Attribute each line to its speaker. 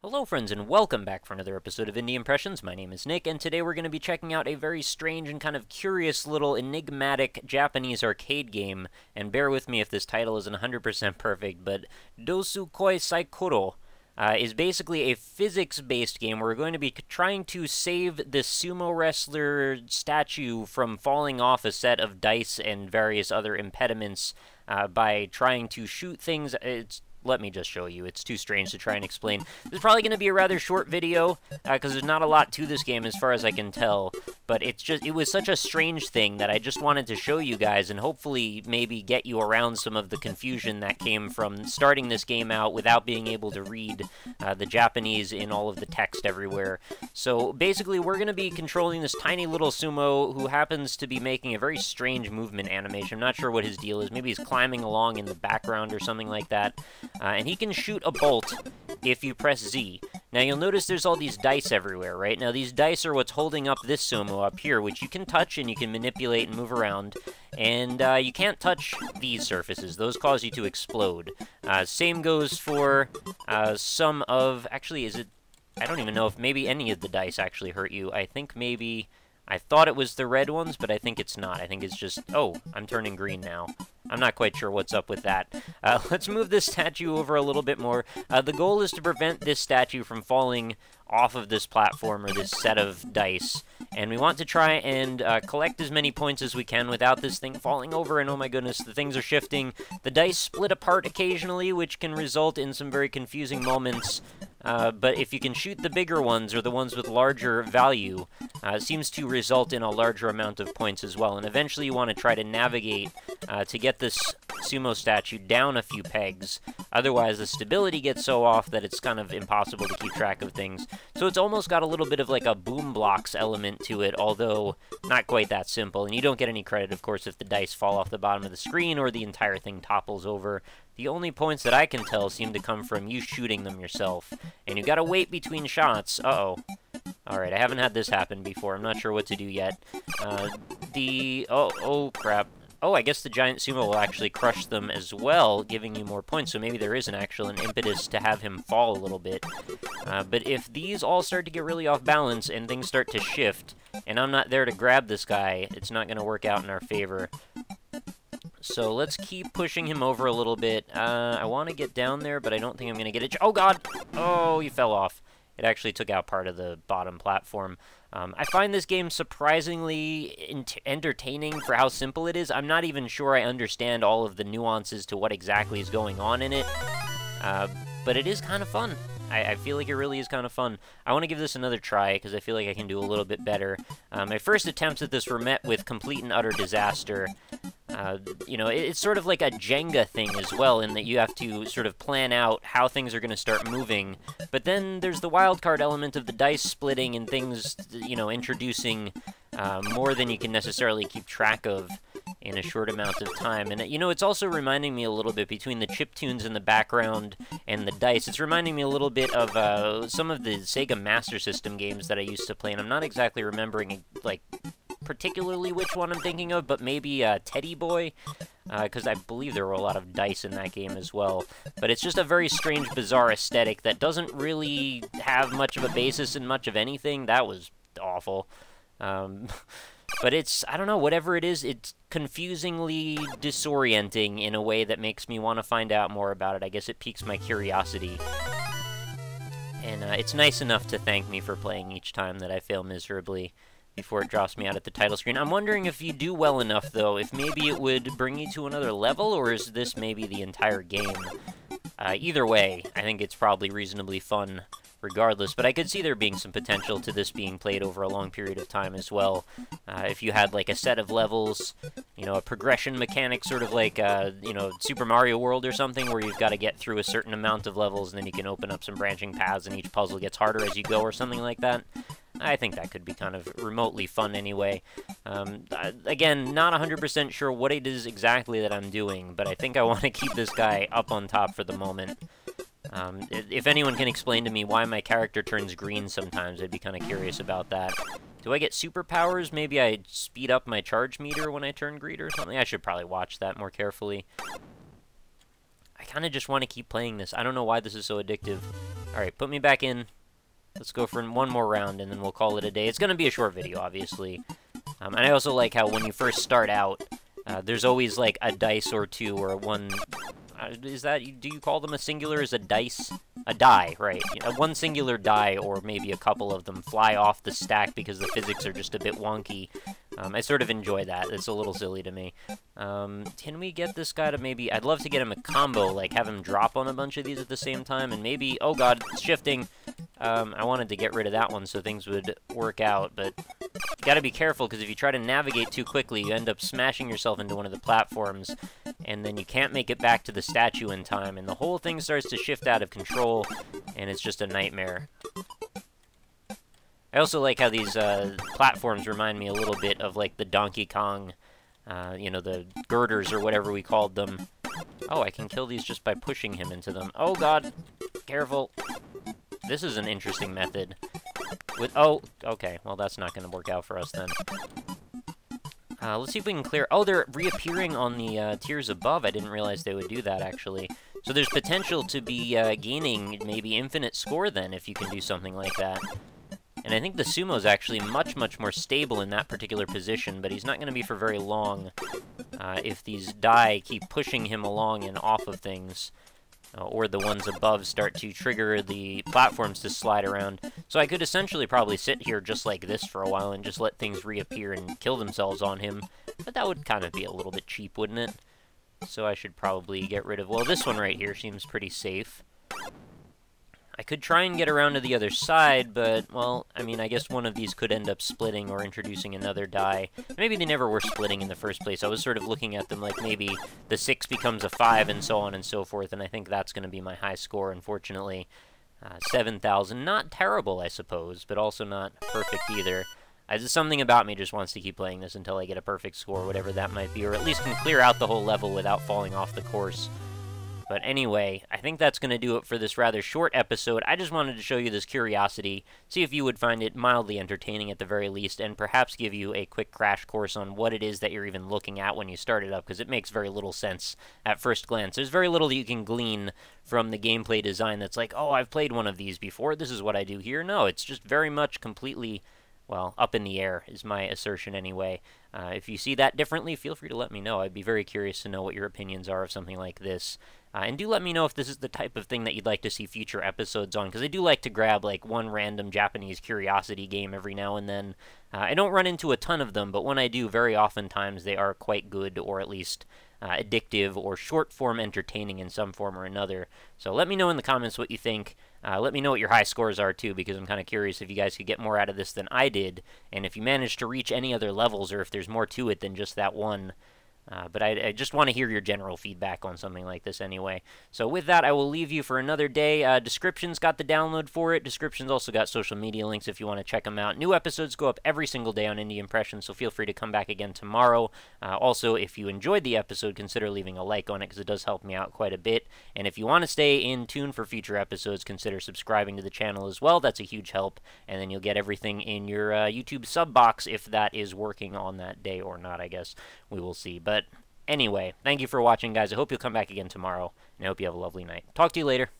Speaker 1: Hello friends and welcome back for another episode of Indie Impressions. My name is Nick and today we're going to be checking out a very strange and kind of curious little enigmatic Japanese arcade game. And bear with me if this title isn't 100% perfect, but Dosukoi Saikoro is basically a physics-based game where we're going to be trying to save this sumo wrestler statue from falling off a set of dice and various other impediments by trying to shoot things. Let me just show you. It's too strange to try and explain. This is probably going to be a rather short video, because there's not a lot to this game as far as I can tell, but it was such a strange thing that I just wanted to show you guys and hopefully maybe get you around some of the confusion that came from starting this game out without being able to read the Japanese in all of the text everywhere. So basically, we're going to be controlling this tiny little sumo who happens to be making a very strange movement animation. I'm not sure what his deal is. Maybe he's climbing along in the background or something like that. And he can shoot a bolt if you press Z. Now you'll notice there's all these dice everywhere, right? Now these dice are what's holding up this sumo up here, which you can touch and you can manipulate and move around. And you can't touch these surfaces. Those cause you to explode. Same goes for some of... Actually, is it... I don't even know if maybe any of the dice actually hurt you. I think maybe... I thought it was the red ones, but I think it's not. I think it's just... Oh, I'm turning green now. I'm not quite sure what's up with that. Let's move this statue over a little bit more. The goal is to prevent this statue from falling off of this platform or this set of dice. And we want to try and collect as many points as we can without this thing falling over. And oh my goodness, the things are shifting. The dice split apart occasionally, which can result in some very confusing moments. But if you can shoot the bigger ones or the ones with larger value, it seems to result in a larger amount of points as well. And eventually you want to try to navigate to get this sumo statue down a few pegs. Otherwise, the stability gets so off that it's kind of impossible to keep track of things. So it's almost got a little bit of like a boom blocks element to it, although not quite that simple. And you don't get any credit, of course, if the dice fall off the bottom of the screen or the entire thing topples over. The only points that I can tell seem to come from you shooting them yourself. And you gotta wait between shots. Uh-oh. Alright, I haven't had this happen before. I'm not sure what to do yet. Oh, crap. Oh, I guess the giant sumo will actually crush them as well, giving you more points. So maybe there is an impetus to have him fall a little bit. But if these all start to get really off balance and things start to shift, and I'm not there to grab this guy, it's not going to work out in our favor. So let's keep pushing him over a little bit. I want to get down there, but I don't think I'm going to get it. Oh, God! Oh, he fell off. It actually took out part of the bottom platform. I find this game surprisingly entertaining for how simple it is. I'm not even sure I understand all of the nuances to what exactly is going on in it. But it is kind of fun. I feel like it really is kind of fun. I want to give this another try, because I feel like I can do a little bit better. My first attempts at this were met with complete and utter disaster. You know, it's sort of like a Jenga thing as well, in that you have to sort of plan out how things are going to start moving. But then there's the wildcard element of the dice splitting and things, you know, introducing more than you can necessarily keep track of in a short amount of time. And, you know, it's also reminding me a little bit, between the chiptunes in the background and the dice, it's reminding me a little bit of some of the Sega Master System games that I used to play, and I'm not exactly remembering, like, particularly which one I'm thinking of, but maybe Teddy Boy, because I believe there were a lot of dice in that game as well. But it's just a very strange, bizarre aesthetic that doesn't really have much of a basis in much of anything. That was awful. But it's, I don't know, whatever it is, it's confusingly disorienting in a way that makes me want to find out more about it. I guess it piques my curiosity. And it's nice enough to thank me for playing each time that I fail miserably before it drops me out at the title screen. I'm wondering if you do well enough, though, if maybe it would bring you to another level, or is this maybe the entire game? Either way, I think it's probably reasonably fun regardless, but I could see there being some potential to this being played over a long period of time as well. If you had, like, a set of levels, you know, a progression mechanic, sort of like, you know, Super Mario World or something, where you've got to get through a certain amount of levels, and then you can open up some branching paths, and each puzzle gets harder as you go, or something like that. I think that could be kind of remotely fun anyway. Again, not 100% sure what it is exactly that I'm doing, but I think I want to keep this guy up on top for the moment. If anyone can explain to me why my character turns green sometimes, I'd be kind of curious about that. Do I get superpowers? Maybe I speed up my charge meter when I turn green or something? I should probably watch that more carefully. I kind of just want to keep playing this. I don't know why this is so addictive. Alright, put me back in. Let's go for one more round, and then we'll call it a day. It's going to be a short video, obviously. And I also like how when you first start out, there's always, like, a dice or two, or one... is that... do you call them a singular as a dice? A die, right. One singular die, or maybe a couple of them, fly off the stack because the physics are just a bit wonky. I sort of enjoy that. It's a little silly to me. Can we get this guy to maybe... I'd love to get him a combo, like have him drop on a bunch of these at the same time, and maybe... Oh god, it's shifting. I wanted to get rid of that one so things would work out, but you gotta be careful, because if you try to navigate too quickly, you end up smashing yourself into one of the platforms, and then you can't make it back to the statue in time, and the whole thing starts to shift out of control, and it's just a nightmare. I also like how these platforms remind me a little bit of, like, the Donkey Kong, you know, the girders or whatever we called them. Oh, I can kill these just by pushing him into them. Oh, God. Careful. This is an interesting method. Oh, okay. Well, that's not going to work out for us then. Let's see if we can clear... Oh, they're reappearing on the tiers above. I didn't realize they would do that, actually. So there's potential to be gaining maybe infinite score then, if you can do something like that. And I think the Sumo's actually much, much more stable in that particular position, but he's not going to be for very long if these die keep pushing him along and off of things. Or the ones above start to trigger the platforms to slide around. So I could essentially probably sit here just like this for a while and just let things reappear and kill themselves on him. But that would kind of be a little bit cheap, wouldn't it? So I should probably get rid of... Well, this one right here seems pretty safe. I could try and get around to the other side, but, well, I mean, I guess one of these could end up splitting or introducing another die. Maybe they never were splitting in the first place. I was sort of looking at them like maybe the 6 becomes a 5 and so on and so forth, and I think that's going to be my high score, unfortunately. 7,000. Not terrible, I suppose, but also not perfect either. Something about me just wants to keep playing this until I get a perfect score, whatever that might be, or at least can clear out the whole level without falling off the course. But anyway, I think that's going to do it for this rather short episode. I just wanted to show you this curiosity, see if you would find it mildly entertaining at the very least, and perhaps give you a quick crash course on what it is that you're even looking at when you start it up, because it makes very little sense at first glance. There's very little that you can glean from the gameplay design that's like, oh, I've played one of these before, this is what I do here. No, it's just very much completely... well, up in the air is my assertion anyway. If you see that differently, feel free to let me know. I'd be very curious to know what your opinions are of something like this. And do let me know if this is the type of thing that you'd like to see future episodes on, because I do like to grab, like, one random Japanese curiosity game every now and then. I don't run into a ton of them, but when I do, very oftentimes they are quite good, or at least addictive, or short-form entertaining in some form or another. So let me know in the comments what you think. Let me know what your high scores are, too, because I'm kind of curious if you guys could get more out of this than I did, and if you managed to reach any other levels, or if there's more to it than just that one. But I just want to hear your general feedback on something like this anyway. So with that, I will leave you for another day. Description's got the download for it. Description's also got social media links if you want to check them out. New episodes go up every single day on Indie Impressions, so feel free to come back again tomorrow. Also, if you enjoyed the episode, consider leaving a like on it, because it does help me out quite a bit. And if you want to stay in tune for future episodes, consider subscribing to the channel as well. That's a huge help. And then you'll get everything in your YouTube sub box, if that is working on that day or not, I guess. We will see. But anyway, thank you for watching, guys. I hope you'll come back again tomorrow, and I hope you have a lovely night. Talk to you later.